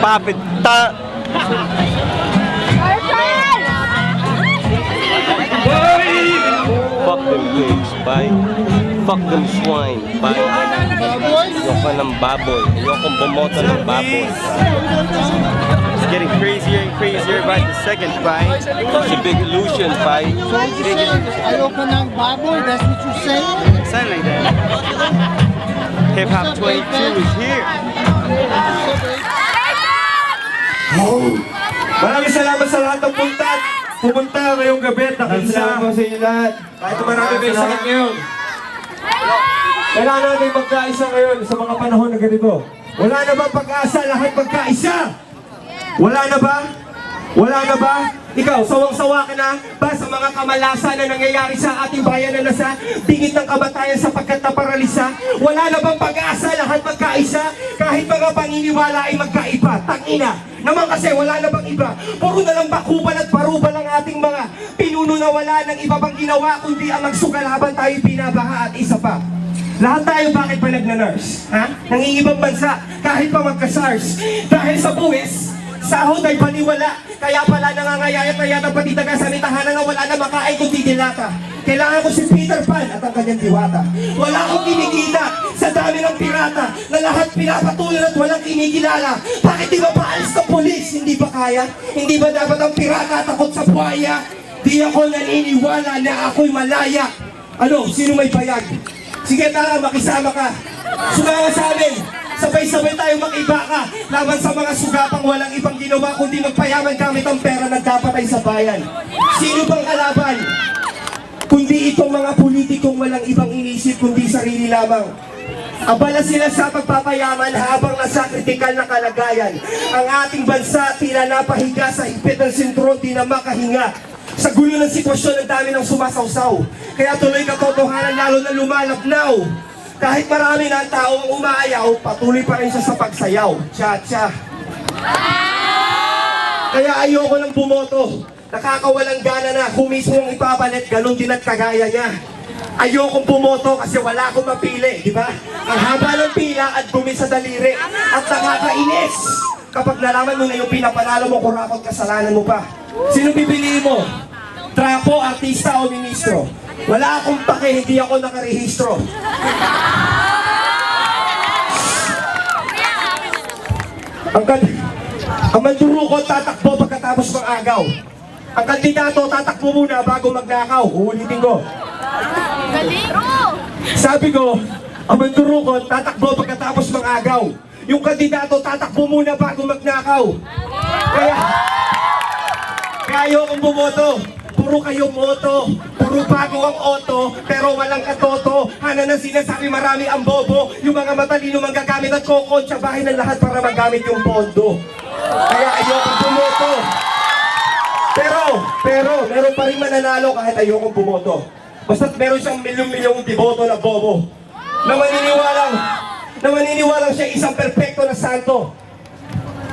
Papit ta. Fuck them pigs, bye. Fuck them swine, bye. Ayoko ng baboy. Ayokong bumoto ng baboy. It's getting crazier and crazier by the second, bye. It's a big illusion, bye. Ayoko ng baboy, that's what you say? Sound like that. Hip Hop 22 is here. Maraming salamat sa lahat ng pumunta ngayong gabi at nakiisa. Salamat sa inyo lahat. Kahit marami kayo sakit ngayon. Kailangan natin magkaisa ngayon sa mga panahon na ganito. Wala na ba pag-asa? Lahat magkaisa? Wala na ba? Wala na ba? Ikaw, sawang-sawa ka na ba sa mga kamalasan na nangyayari sa ating bayan na nasa tingit ng kamatayan sapagkat naparalisa? Wala na bang pag-asa? Lahat magkaisa? Kahit mga paniniwala ay magkaiba. Tangina naman kasi wala na bang iba? Puro na lang bakuban at parubal ang ating mga pinuno na wala ng iba pang ginawa kundi ang magsugal habang tayo binabaha at isa pa. Lahat tayo bakit pa nagna-nurse? Ha? Nangingibang bansa kahit pa magka-SARS. Dahil sa buwis, sahod ay paniwala. Kaya pala nangangayayat na yata pati taga sa tahanan na wala na makain kundi dilata. Kailangan ko si Peter Pan at ang kanyang diwata. Wala akong kinikita sa dami ng pirata na lahat pinapatuloy at walang kinikilala. Bakit di ba paalis ng polis? Hindi ba kaya? Hindi ba dapat ang pirata takot sa buhaya? Di ako naniniwala na ako'y malaya. Ano? Sino may bayag? Sige tara, makisama ka. Sumama sa amin. Sabay-sabay tayo makibaka laban sa mga sugapang walang ibang ginawa kundi magpayaman gamit ang pera na dapat ay sa bayan. Sino bang kalaban? Kundi itong mga politikong walang ibang inisip kundi sarili lamang. Abala sila sa pagpapayaman habang nasa kritikal na kalagayan. Ang ating bansa tila napahiga sa higpit ng sentro, di na makahinga. Sa gulo ng sitwasyon, ang dami ng sumasawsaw. Kaya tuloy katotohanan lalo na lumalabnaw. Kahit marami na ang taong umaayaw, patuloy pa rin siya sa pagsayaw. Cha-cha. Kaya ayoko nang bumoto. Nakakawalang gana na kung mismo ang ipapalit, ganun din at kagaya niya. Ayokong bumoto kasi wala akong mapili, di ba? Ang haba ng pila at dumi sa daliri. At nakakainis kapag nalaman mo na yung pinapanalo mo, kurakot kasalanan mo pa. Sino pipiliin mo? Trapo, artista o ministro? Wala akong pake, hindi ako nakarehistro. Ang mandurukot tatakbo pagkatapos ng agaw. Ang kandidato tatakbo muna bago magnakaw. Uulitin ko. Sabi ko, ang mandurukot tatakbo pagkatapos ng agaw. Yung kandidato tatakbo muna bago magnakaw. Kaya ayokong bumoto. Puro kayo moto, puro bago ang oto, pero walang katoto. Hana na sinasabi marami ang bobo. Yung mga matalino manggagamit at kokonsyabahin ng lahat para magamit yung pondo. Kaya ayokong bumoto. Pero, meron pa rin mananalo kahit ayokong bumoto. Basta't meron siyang milyong-milyong deboto na bobo. Na maniniwalang siya isang perpekto na santo.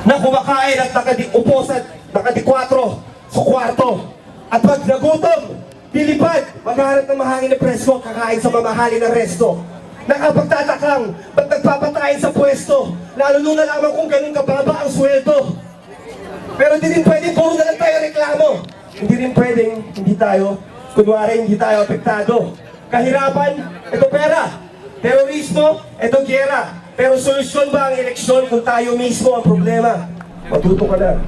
Na kumakain at nakadiupo sa nakadikwatro sa kwarto. At pag nagutom, dilipad, maghahanap ng mahangin na presko, kakain sa mamahalin na resto. Nakapagtatakang, ba't nagpapatayin sa pwesto? Lalo nung nalaman kung ganun kababa ang sweldo. Pero hindi rin pwedeng puro na lang tayo reklamo. Hindi rin pwedeng hindi tayo, kunwari hindi tayo apektado. Kahirapan, ito pera. Terorismo, ito giyera. Pero solusyon ba ang eleksyon kung tayo mismo ang problema? Matuto ka na.